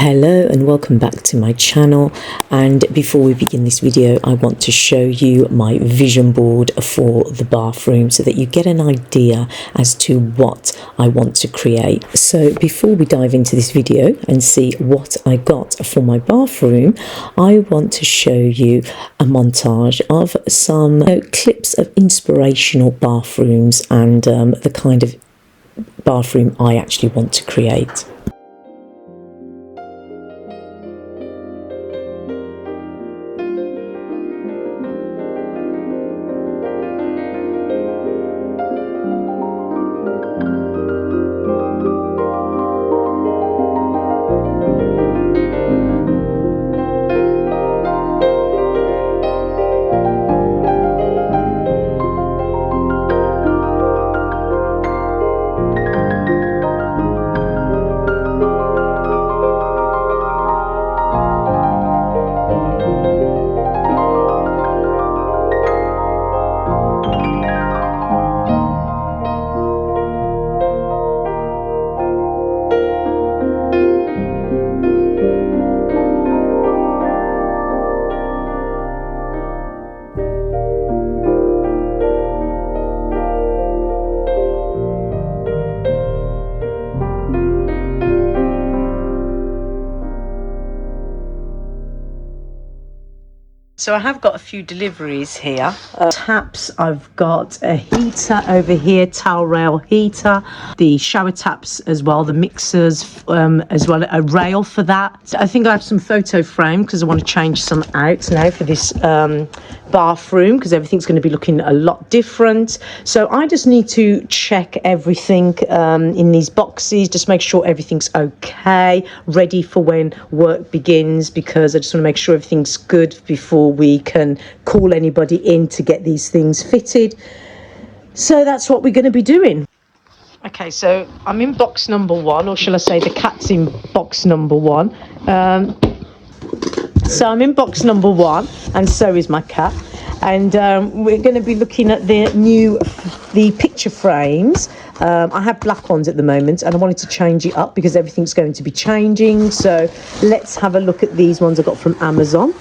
Hello and welcome back to my channel, and before we begin this video I want to show you my vision board for the bathroom so that you get an idea as to what I want to create. So before we dive into this video and see what I got for my bathroom, I want to show you a montage of some clips of inspirational bathrooms and the kind of bathroom I actually want to create. So I have got a few deliveries here. Taps, I've got a heater over here, towel rail heater, the shower taps as well, the mixers as well, a rail for that. So I think I have some photo frame because I want to change some out now for this bathroom because everything's going to be looking a lot different. So I just need to check everything in these boxes, just make sure everything's okay, ready for when work begins, because I just want to make sure everything's good before we can call anybody in to get these things fitted. So that's what we're going to be doing. Okay, so I'm in box number one, or shall I say the cat's in box number one. So I'm in box number one, and so is my cat. And we're going to be looking at the picture frames. I have black ones at the moment, and I wanted to change it up because everything's going to be changing. So let's have a look at these ones I got from Amazon.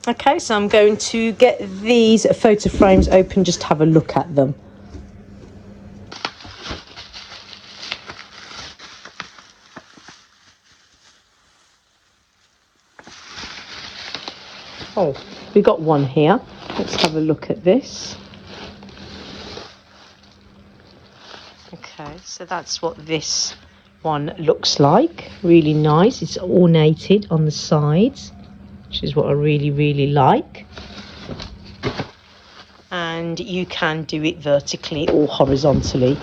Okay, so I'm going to get these photo frames open, just have a look at them. Oh, we got one here. Let's have a look at this. Okay, so that's what this one looks like. Really nice. It's ornated on the sides, which is what I really like. And you can do it vertically or horizontally.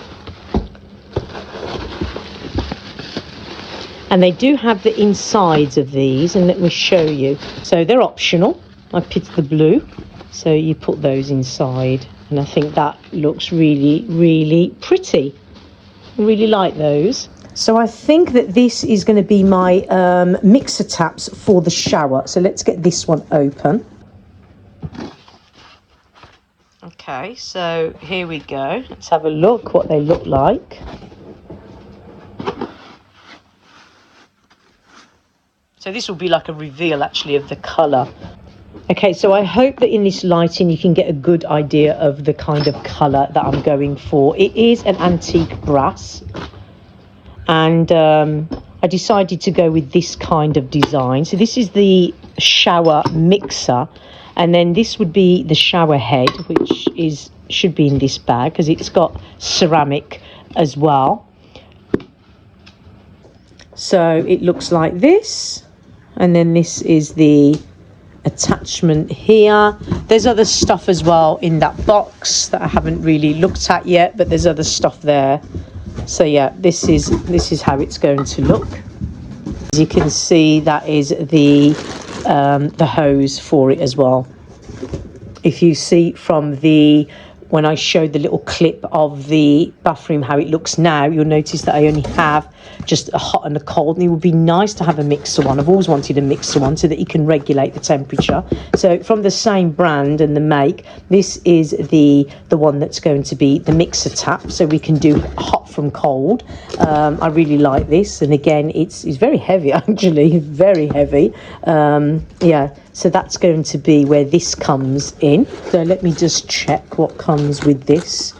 And they do have the insides of these, and let me show you. So they're optional. I picked the blue, so you put those inside, and I think that looks really pretty. I really like those. So I think that this is going to be my mixer taps for the shower. So let's get this one open. Okay, so here we go. Let's have a look what they look like. So this will be like a reveal actually of the colour. Okay, so I hope that in this lighting you can get a good idea of the kind of colour that I'm going for. It is an antique brass, and I decided to go with this kind of design. So this is the shower mixer, and then this would be the shower head, which should be in this bag because it's got ceramic as well. So it looks like this, and then this is the attachment here. There's other stuff as well in that box that I haven't really looked at yet, but there's other stuff there. So yeah, this is how it's going to look. As you can see, that is the hose for it as well. If you see from the when I showed the little clip of the bathroom, how it looks now, you'll notice that I only have just a hot and a cold, and it would be nice to have a mixer one. I've always wanted a mixer one so that you can regulate the temperature. So from the same brand and the make, this is the one that's going to be the mixer tap, so we can do hot from cold. I really like this, and again, it's very heavy, actually, very heavy. Yeah, so that's going to be where this comes in. So let me just check what comes with this.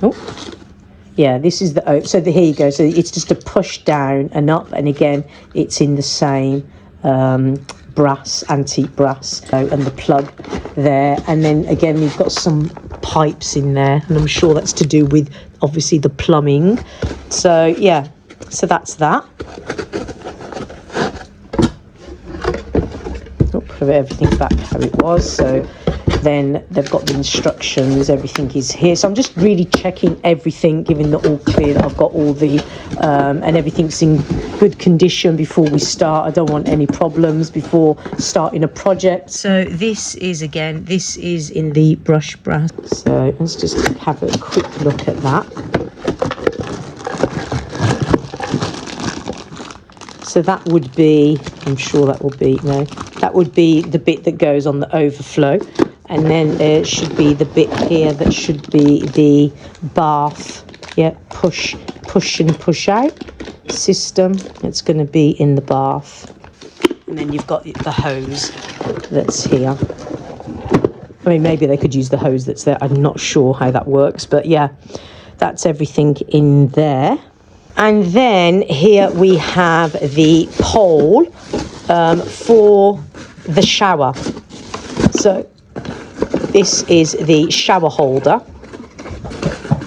Oh, yeah, this is the, so here you go. So it's just a push down and up, and again, it's in the same brass, antique brass, and the plug there, and then again you've got some pipes in there, and I'm sure that's to do with obviously the plumbing. So yeah, so that's that. Put everything back how it was. So then they've got the instructions, everything is here. So I'm just really checking everything, giving the all clear that I've got all the and everything's in good condition before we start. I don't want any problems before starting a project. So this is, again, this is in the brush brass. So let's just have a quick look at that. So that would be, I'm sure that will be, no, that would be the bit that goes on the overflow. And then there should be the bit here that should be the bath, yeah, push and push out system. It's going to be in the bath. And then you've got the hose that's here. I mean, maybe they could use the hose that's there. I'm not sure how that works, but yeah, that's everything in there. And then here we have the pole for the shower. So this is the shower holder,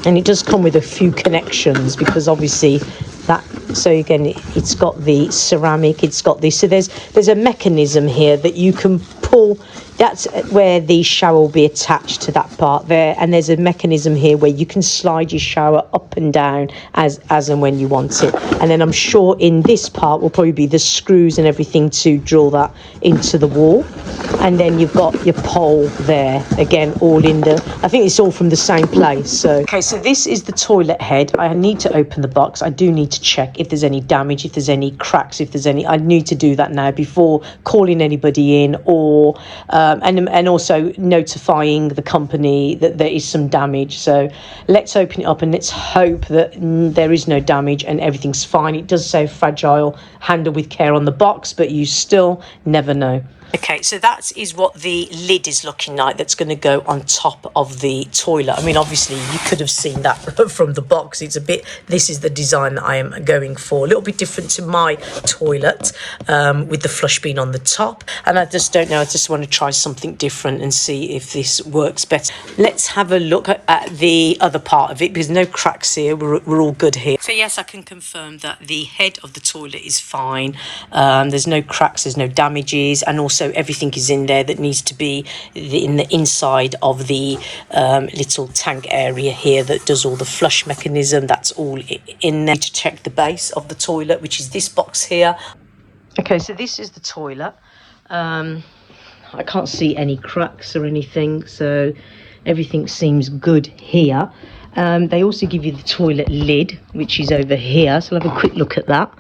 and it does come with a few connections because obviously that, so again, it's got the ceramic, it's got this, so there's a mechanism here that you can pull. That's where the shower will be attached to that part there, and there's a mechanism here where you can slide your shower up and down as and when you want it. And then I'm sure in this part will probably be the screws and everything to drill that into the wall. And then you've got your pole there, again, all in the, I think it's all from the same place. So okay, so this is the toilet head. I need to open the box. I do need to check if there's any damage, if there's any cracks, if there's any, I need to do that now before calling anybody in, or and also notifying the company that there is some damage. So let's open it up and let's hope that there is no damage and everything's fine. It does say fragile, handle with care on the box, but you still never know. Okay, so that is what the lid is looking like that's going to go on top of the toilet. I mean, obviously, you could have seen that from the box. It's a bit, this is the design that I am going for. A little bit different to my toilet with the flush being on the top. And I just don't know, I just want to try something different and see if this works better. Let's have a look at the other part of it, because no cracks here. We're all good here. So yes, I can confirm that the head of the toilet is fine. There's no cracks, there's no damages, and also everything is in there that needs to be in the inside of the little tank area here that does all the flush mechanism. That's all in there. To check the base of the toilet, which is this box here. Okay, so this is the toilet. I can't see any cracks or anything, so everything seems good here. They also give you the toilet lid, which is over here, so I'll have a quick look at that.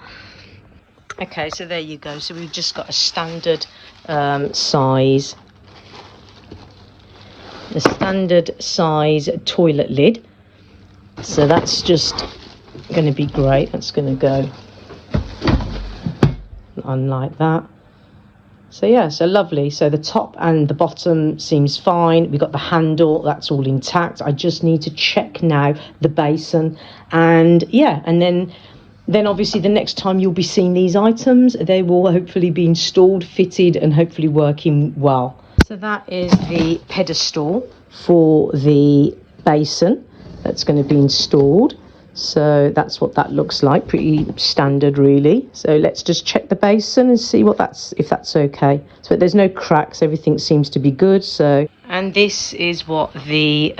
Okay, so there you go. So we've just got a standard size, the standard size toilet lid. So that's just going to be great. That's going to go on like that. So yeah, so lovely. So the top and the bottom seems fine. We've got the handle, that's all intact. I just need to check now the basin, and yeah, and then obviously the next time you'll be seeing these items, they will hopefully be installed, fitted, and hopefully working well. So that is the pedestal for the basin that's going to be installed. So that's what that looks like, pretty standard really. So let's just check the basin and see what if that's okay. So there's no cracks, everything seems to be good. So And this is what the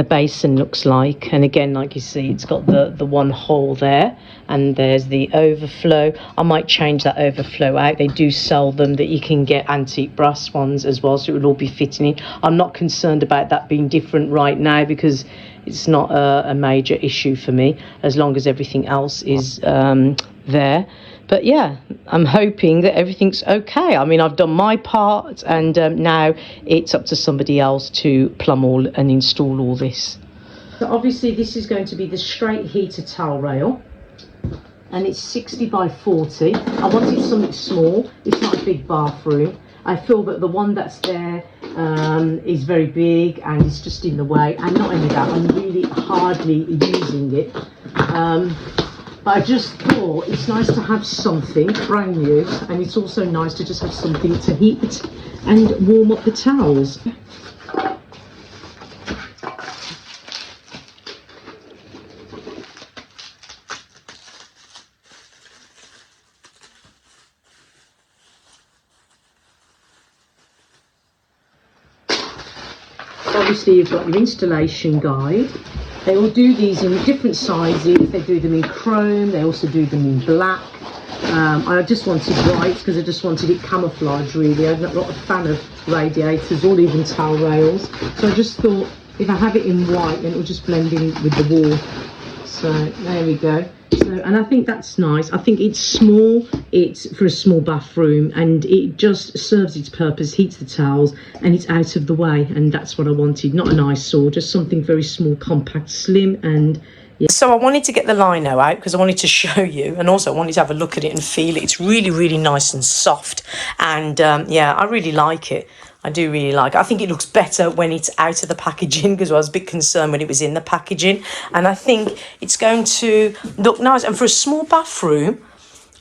basin looks like. And again, like you see, it's got the one hole there, and there's the overflow. I might change that overflow out. They do sell them that you can get antique brass ones as well, so it will all be fitting in. I'm not concerned about that being different right now because it's not a major issue for me as long as everything else is there. But yeah, I'm hoping that everything's okay. I mean, I've done my part, and now it's up to somebody else to plumb all and install all this. So obviously this is going to be the straight heater towel rail, and it's 60 by 40. I wanted something small. It's not a big bathroom. I feel that the one that's there is very big and it's just in the way. And not only that, I'm really hardly using it. But I just thought it's nice to have something brand new, and it's also nice to just have something to heat and warm up the towels. Obviously you've got your installation guide. They all do these in different sizes. They do them in chrome, they also do them in black. I just wanted white because I just wanted it camouflage really. I'm not a fan of radiators or even towel rails. So I just thought if I have it in white then it will just blend in with the wall. So there we go. So, and I think that's nice. I think it's small, it's for a small bathroom, and it just serves its purpose, heats the towels, and it's out of the way, and that's what I wanted. Not an eyesore, just something very small, compact, slim, and yeah. So I wanted to get the lino out because I wanted to show you, and also I wanted to have a look at it and feel it. It's really, really nice and soft, and yeah, I really like it. I do really like it. I think it looks better when it's out of the packaging because I was a bit concerned when it was in the packaging. And I think it's going to look nice. And for a small bathroom,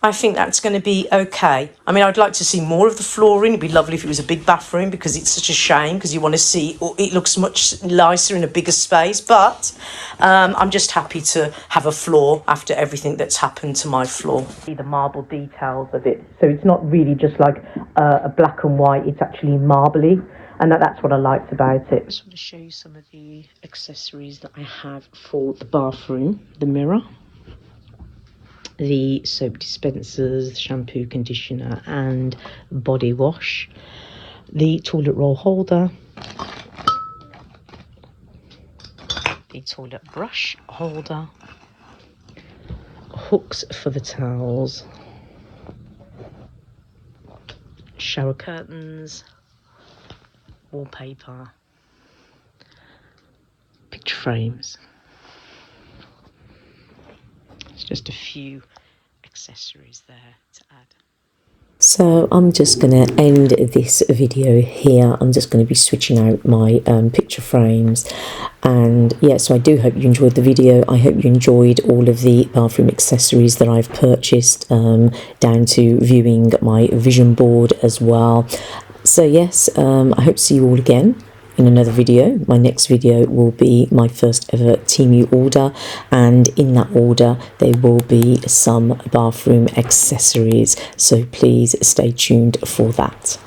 I think that's going to be okay. I mean, I'd like to see more of the flooring. It'd be lovely if it was a big bathroom because it's such a shame because you want to see, it looks much nicer in a bigger space. But I'm just happy to have a floor after everything that's happened to my floor. See the marble details of it. So it's not really just like a black and white. It's actually marbly. And that's what I liked about it. I just want to show you some of the accessories that I have for the bathroom. The mirror, the soap dispensers, shampoo, conditioner and body wash, the toilet roll holder, the toilet brush holder, hooks for the towels, shower curtains, wallpaper, picture frames. It's just a few accessories there to add. So I'm just going to end this video here. I'm just going to be switching out my picture frames, and yeah, so I do hope you enjoyed the video. I hope you enjoyed all of the bathroom accessories that I've purchased, down to viewing my vision board as well. So yes, I hope to see you all again in another video. My next video will be my first ever Temu order, and in that order there will be some bathroom accessories, so please stay tuned for that.